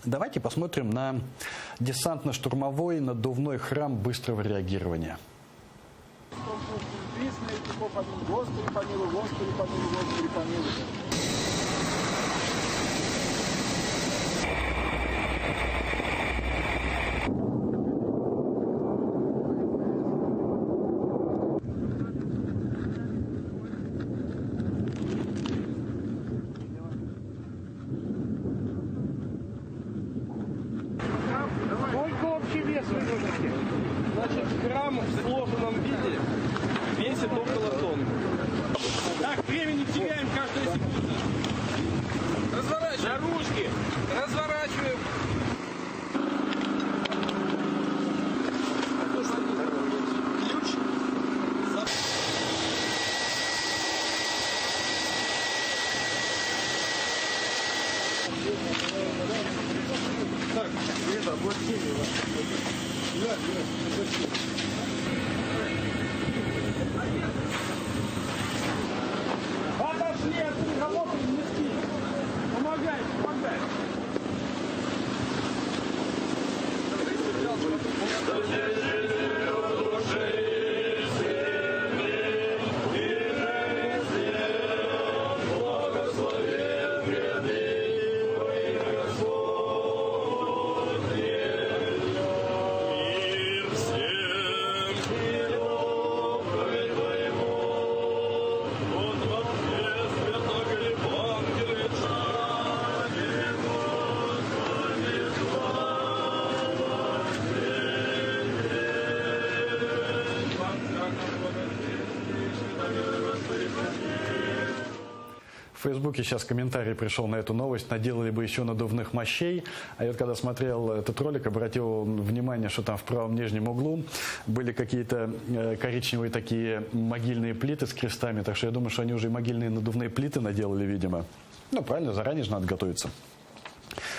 Давайте посмотрим на десантно-штурмовой надувной храм быстрого реагирования. Господи, помилуй, Господи, помилуй, Господи, помилуй. Сколько общий вес вы можете? Значит, грамм в сложенном виде весит около тонны. Так, времени теряем каждую секунду. Разворачиваем. На ручки. Разворачиваем. Ключ. Так, это облачение. Отошли от работы, не спи. Помогай, помогай. В Фейсбуке сейчас комментарий пришел на эту новость. Наделали бы еще надувных мощей. А я вот когда смотрел этот ролик, обратил внимание, что там в правом нижнем углу были какие-то коричневые такие могильные плиты с крестами. Так что я думаю, что они уже и могильные надувные плиты наделали, видимо. Ну, правильно, заранее же надо готовиться.